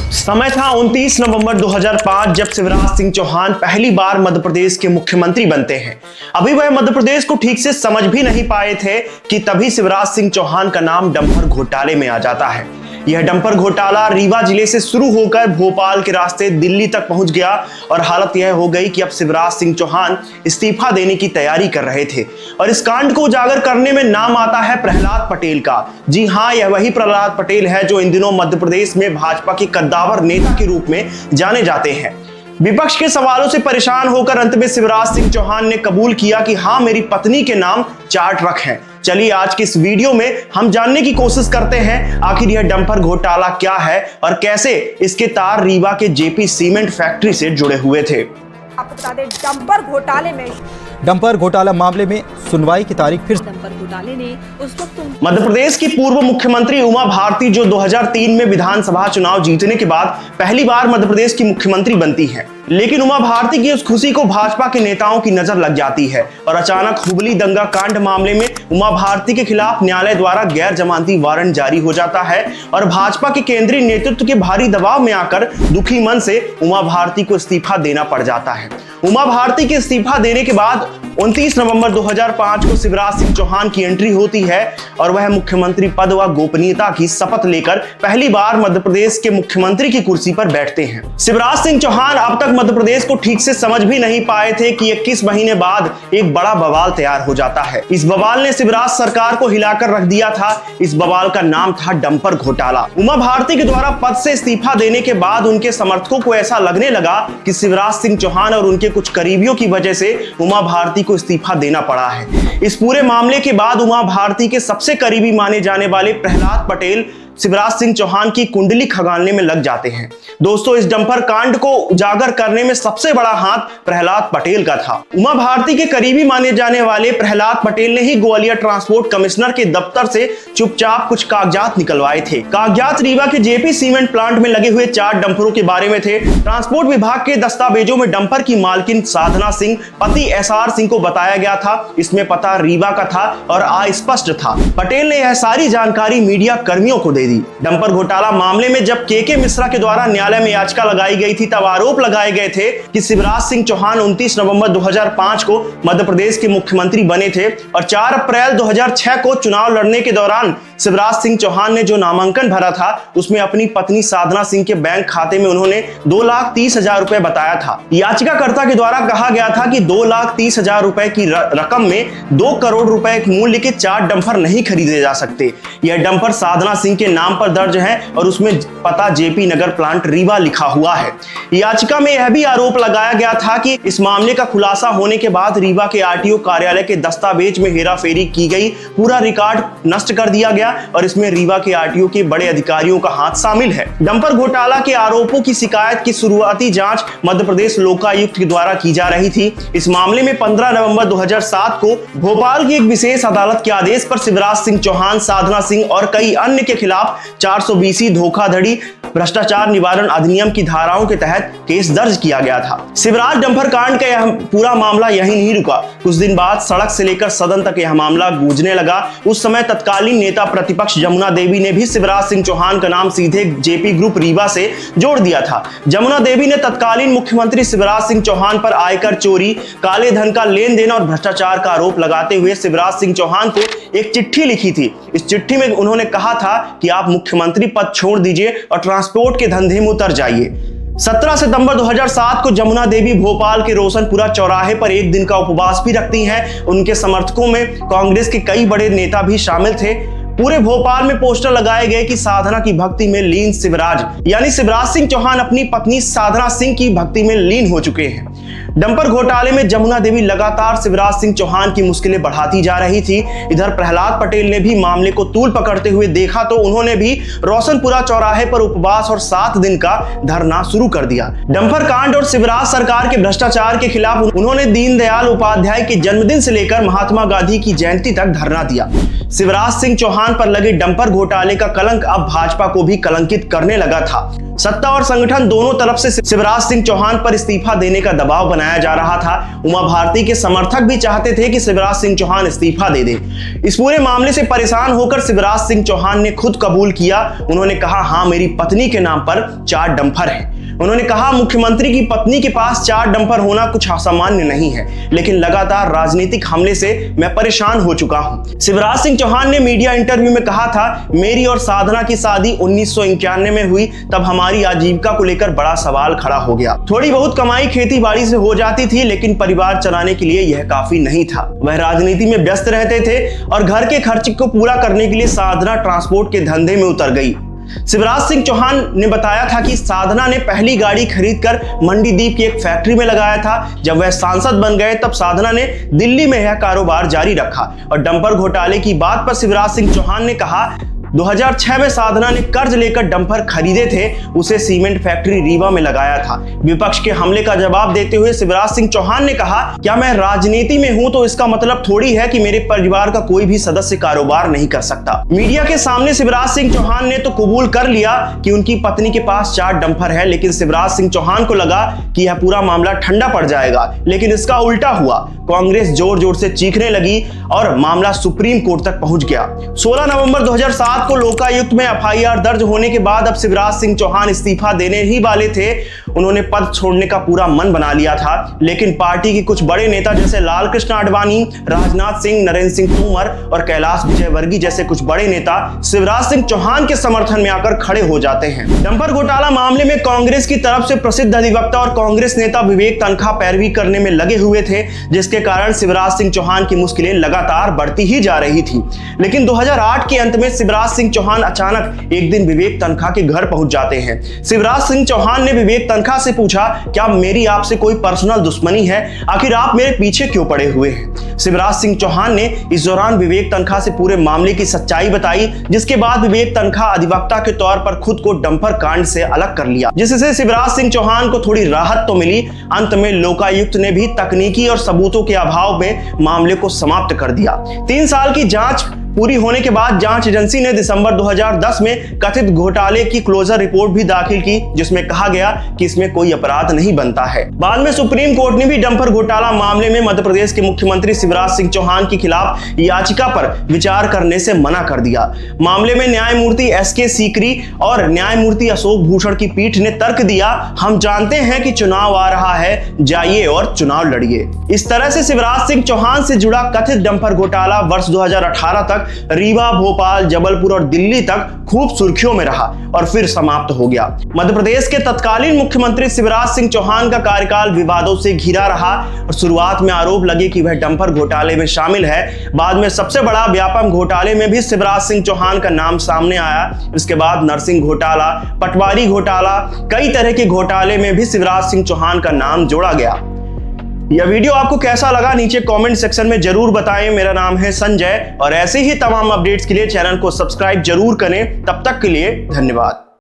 समय था 29 नवंबर 2005 जब शिवराज सिंह चौहान पहली बार मध्य प्रदेश के मुख्यमंत्री बनते हैं। अभी वह मध्य प्रदेश को ठीक से समझ भी नहीं पाए थे कि तभी शिवराज सिंह चौहान का नाम डंपर घोटाले में आ जाता है। यह डंपर घोटाला रीवा जिले से शुरू होकर भोपाल के रास्ते दिल्ली तक पहुंच गया और हालत यह हो गई कि अब शिवराज सिंह चौहान इस्तीफा देने की तैयारी कर रहे थे और इस कांड को उजागर करने में नाम आता है प्रहलाद पटेल का। जी हां, यह वही प्रहलाद पटेल है जो इन दिनों मध्य प्रदेश में भाजपा के कद्दावर नेता के रूप में जाने जाते हैं। विपक्ष के सवालों से परेशान होकर अंत में शिवराज सिंह चौहान ने कबूल किया कि हां, मेरी पत्नी के नाम 4 ट्रक हैं। चलिए आज की इस वीडियो में हम जानने की कोशिश करते हैं आखिर यह डंपर घोटाला क्या है और कैसे इसके तार रीवा के जेपी सीमेंट फैक्ट्री से जुड़े हुए थे। आपको बता दें, डंपर घोटाला मामले में सुनवाई की तारीख फिर। डंपर घोटाले ने उस वक्त मध्य प्रदेश की पूर्व मुख्यमंत्री उमा भारती जो 2003 में विधानसभा चुनाव जीतने के बाद पहली बार मध्य प्रदेश की मुख्यमंत्री बनती हैं। लेकिन उमा भारती की उस खुशी को भाजपा के नेताओं की नजर लग जाती है और अचानक हुबली दंगा कांड मामले में उमा भारती के खिलाफ न्यायालय द्वारा गैर जमानती वारंट जारी हो जाता है और भाजपा के केंद्रीय नेतृत्व के भारी दबाव में आकर दुखी मन से उमा भारती को इस्तीफा देना पड़ जाता है। उमा भारती के इस्तीफा देने के बाद 29 नवंबर 2005 को शिवराज सिंह चौहान की एंट्री होती है और वह मुख्यमंत्री पद व गोपनीयता की शपथ लेकर पहली बार मध्य प्रदेश के मुख्यमंत्री की कुर्सी पर बैठते हैं। शिवराज सिंह चौहान अब तक मध्य प्रदेश को ठीक से समझ भी नहीं पाए थे कि 21 महीने बाद एक बड़ा बवाल तैयार हो जाता है। इस बवाल ने शिवराज सरकार को हिलाकर रख दिया था। इस बवाल का नाम था डंपर घोटाला। उमा भारती के द्वारा पद से इस्तीफा देने के बाद उनके समर्थकों को ऐसा लगने लगा कि शिवराज सिंह चौहान और उनके कुछ करीबियों की वजह से उमा भारती को इस्तीफा देना पड़ा है। इस पूरे मामले के बाद उमा भारती के सबसे करीबी माने जाने वाले प्रहलाद पटेल शिवराज सिंह चौहान की कुंडली खंगालने में लग जाते हैं। दोस्तों, इस डंपर कांड को उजागर करने में सबसे बड़ा हाथ प्रहलाद पटेल का था। उमा भारती के करीबी माने जाने वाले प्रहलाद पटेल ने ही ग्वालियर ट्रांसपोर्ट कमिश्नर के दफ्तर से चुपचाप कुछ कागजात निकलवाए थे। कागजात रीवा के जेपी सीमेंट प्लांट में लगे हुए 4 डंपरों के बारे में थे। ट्रांसपोर्ट विभाग के दस्तावेजों में डंपर की मालकिन साधना सिंह पति एसआर सिंह को बताया गया था। इसमें पता रीवा का था और अस्पष्ट था। पटेल ने यह सारी जानकारी मीडिया कर्मियों को दे दी। डंपर घोटाला मामले में जब के मिश्रा के द्वारा न्यायालय में याचिका लगाई गई थी तब आरोप लगाए गए थे कि शिवराज सिंह चौहान 29 नवंबर 2005 को मध्य प्रदेश के मुख्यमंत्री बने थे और 4 अप्रैल 2006 को चुनाव लड़ने के दौरान शिवराज सिंह चौहान ने जो नामांकन भरा था उसमें अपनी पत्नी साधना सिंह के बैंक खाते में उन्होंने 2,30,000 रुपए बताया था। याचिकाकर्ता के द्वारा कहा गया था कि 2,30,000 रुपए की रकम में 2 करोड़ रुपए मूल्य के 4 डंपर नहीं खरीदे जा सकते। यह डंपर साधना सिंह के नाम पर दर्ज है और उसमें पता जेपी नगर प्लांट रीवा लिखा हुआ है। याचिका में यह भी आरोप लगाया गया था कि इस मामले का खुलासा होने के बाद रीवा के आरटीओ कार्यालय के दस्तावेज में हेराफेरी की गई, पूरा रिकॉर्ड नष्ट कर दिया गया और इसमें रीवा के आरटीओ के बड़े अधिकारियों का हाथ शामिल है। डंपर घोटाला के आरोपों की शिकायत की शुरुआती जांच मध्य प्रदेश लोकायुक्त के द्वारा की जा रही थी। इस मामले में 15 नवंबर 2007 को भोपाल की एक विशेष अदालत के आदेश पर शिवराज सिंह चौहान, साधना सिंह और कई अन्य के खिलाफ 420 धोखाधड़ी भ्रष्टाचार निवारण अधिनियम की धाराओं के तहत केस दर्ज किया गया था। शिवराज डंपर कांड का यह पूरा मामला यहीं नहीं रुका। कुछ दिन बाद सड़क से लेकर सदन तक यह मामला गूंजने लगा। उस समय तत्कालीन नेता प्रतिपक्ष जमुना देवी ने भी शिवराज सिंह चौहान का नाम सीधे जेपी ग्रुप रीवा से जोड़ दिया था। जमुना देवी ने तत्कालीन मुख्यमंत्री शिवराज सिंह चौहान पर आयकर चोरी, काले धन का लेन देन और भ्रष्टाचार का आरोप लगाते हुए शिवराज सिंह चौहान को एक चिट्ठी लिखी थी। इस चिट्ठी में उन्होंने कहा था कि आप मुख्यमंत्री पद छोड़ दीजिए और ट्रांसपोर्ट के धंधे में उतर जाइए। 17 सितंबर 2007 को जमुना देवी भोपाल के रोशनपुरा चौराहे पर एक दिन का उपवास भी रखती हैं। उनके समर्थकों में कांग्रेस के कई बड़े नेता भी शामिल थे। पूरे भोपाल में पोस्टर लगाए गए कि साधना की भक्ति में लीन शिवराज, यानी शिवराज सिंह चौहान अपनी पत्नी साधना सिंह की भक्ति में लीन हो चुके हैं। डंपर घोटाले में जमुना देवी लगातार शिवराज सिंह चौहान की मुश्किलें बढ़ाती जा रही थी। इधर प्रहलाद पटेल ने भी मामले को तूल पकड़ते हुए देखा तो उन्होंने भी रोशनपुरा चौराहे पर उपवास और 7 दिन का धरना शुरू कर दिया। डंपर कांड और शिवराज सरकार के भ्रष्टाचार के खिलाफ उन्होंने दीनदयाल उपाध्याय के जन्मदिन से लेकर महात्मा गांधी की जयंती तक धरना दिया। शिवराज सिंह चौहान पर लगे डंपर घोटाले का कलंक अब भाजपा को भी कलंकित करने लगा था। सत्ता और संगठन दोनों तरफ से शिवराज सिंह चौहान पर इस्तीफा देने का दबाव बनाया जा रहा था। उमा भारती के समर्थक भी चाहते थे कि शिवराज सिंह चौहान इस्तीफा दे दे। इस पूरे मामले से परेशान होकर शिवराज सिंह चौहान ने खुद कबूल किया। उन्होंने कहा, हाँ, मेरी पत्नी के नाम पर 4 डंपर हैं। उन्होंने कहा, मुख्यमंत्री की पत्नी के पास 4 डंपर होना कुछ असामान्य नहीं है, लेकिन लगातार राजनीतिक हमले से मैं परेशान हो चुका हूं। शिवराज सिंह चौहान ने मीडिया इंटरव्यू में कहा था, मेरी और साधना की शादी 1991 में हुई, तब हमारी आजीविका को लेकर बड़ा सवाल खड़ा हो गया। थोड़ी बहुत कमाई खेती बाड़ी से हो जाती थी, लेकिन परिवार चलाने के लिए यह काफी नहीं था। वह राजनीति में व्यस्त रहते थे और घर के खर्च को पूरा करने के लिए साधना ट्रांसपोर्ट के धंधे में उतर गई। शिवराज सिंह चौहान ने बताया था कि साधना ने पहली गाड़ी खरीदकर मंडीदीप की एक फैक्ट्री में लगाया था। जब वह सांसद बन गए तब साधना ने दिल्ली में यह कारोबार जारी रखा। और डंपर घोटाले की बात पर शिवराज सिंह चौहान ने कहा, 2006 में साधना ने कर्ज लेकर डंपर खरीदे थे, उसे सीमेंट फैक्ट्री रीवा में लगाया था। विपक्ष के हमले का जवाब देते हुए शिवराज सिंह चौहान ने कहा, क्या मैं राजनीति में हूं तो इसका मतलब थोड़ी है कि मेरे परिवार का कोई भी सदस्य कारोबार नहीं कर सकता। मीडिया के सामने शिवराज सिंह चौहान ने तो कबूल कर लिया कि उनकी पत्नी के पास 4 डंपर है, लेकिन शिवराज सिंह चौहान को लगा कि यह पूरा मामला ठंडा पड़ जाएगा, लेकिन इसका उल्टा हुआ। कांग्रेस जोर जोर से चीखने लगी और मामला सुप्रीम कोर्ट तक पहुंच गया। 16 नवंबर 2007 को लोकायुक्त में एफआईआर दर्ज होने के बाद अब शिवराज सिंह चौहान इस्तीफा देने ही वाले थे। उन्होंने पद छोड़ने का पूरा मन बना लिया था, लेकिन पार्टी के कुछ बड़े नेता जैसे लालकृष्ण आडवाणी, राजनाथ सिंह, नरेंद्र सिंह तोमर और कैलाश विजयवर्गीय जैसे कुछ बड़े नेता शिवराज सिंह चौहान के समर्थन में आकर खड़े हो जाते हैं। डंपर घोटाला मामले में कांग्रेस की तरफ से प्रसिद्ध अधिवक्ता और कांग्रेस नेता विवेक तनखा पैरवी करने में लगे हुए थे, जिसके कारण शिवराज सिंह चौहान की मुश्किलें लगातार बढ़ती ही जा रही थी। लेकिन 2008 के अंत में शिवराज सिंह चौहान अचानक एक दिन विवेक तनखा के घर पहुंच जाते हैं। शिवराज सिंह चौहान ने विवेक तनखा से पूछा, क्या मेरी आपसे कोई पर्सनल दुश्मनी है? आखिर आप मेरे पीछे क्यों पड़े हुए हैं? शिवराज सिंह चौहान ने इस दौरान विवेक तनखा से पूरे मामले की सच्चाई बताई, जिसके बाद विवेक तनखा अधिवक्ता के तौर पर खुद को डंपर कांड से अलग कर लिया, जिससे शिवराज सिंह चौहान को थोड़ी राहत तो मिली। अंत में लोकायुक्त ने भी तकनीकी और सबूतों के अभाव में मामले को समाप्त कर दिया। 3 साल की जांच पूरी होने के बाद जांच एजेंसी ने दिसंबर 2010 में कथित घोटाले की क्लोजर रिपोर्ट भी दाखिल की, जिसमें कहा गया कि इसमें कोई अपराध नहीं बनता है। बाद में सुप्रीम कोर्ट ने भी डंपर घोटाला मामले में मध्य प्रदेश के मुख्यमंत्री शिवराज सिंह चौहान के खिलाफ याचिका पर विचार करने से मना कर दिया। मामले में न्यायमूर्ति एसके सीकरी और न्यायमूर्ति अशोक भूषण की पीठ ने तर्क दिया, हम जानते हैं कि चुनाव आ रहा है, जाइए और चुनाव लड़िए। इस तरह से शिवराज सिंह चौहान से जुड़ा कथित डंपर घोटाला वर्ष 2018 तक रीवा, भोपाल, जबलपुर और दिल्ली तक खूब सुर्खियों में रहा और फिर समाप्त हो गया। मध्य प्रदेश के तत्कालीन मुख्यमंत्री शिवराज सिंह चौहान का कार्यकाल विवादों से घिरा रहा और शुरुआत में आरोप लगे कि वह डंपर घोटाले में शामिल है। बाद में सबसे बड़ा व्यापम घोटाले में भी शिवराज सिंह चौहान का नाम सामने आया। इसके बाद नरसिंह घोटाला, पटवारी घोटाला, कई तरह के घोटाले में भी शिवराज सिंह चौहान का नाम जोड़ा गया। यह वीडियो आपको कैसा लगा नीचे कमेंट सेक्शन में जरूर बताएं। मेरा नाम है संजय और ऐसे ही तमाम अपडेट्स के लिए चैनल को सब्सक्राइब जरूर करें। तब तक के लिए धन्यवाद।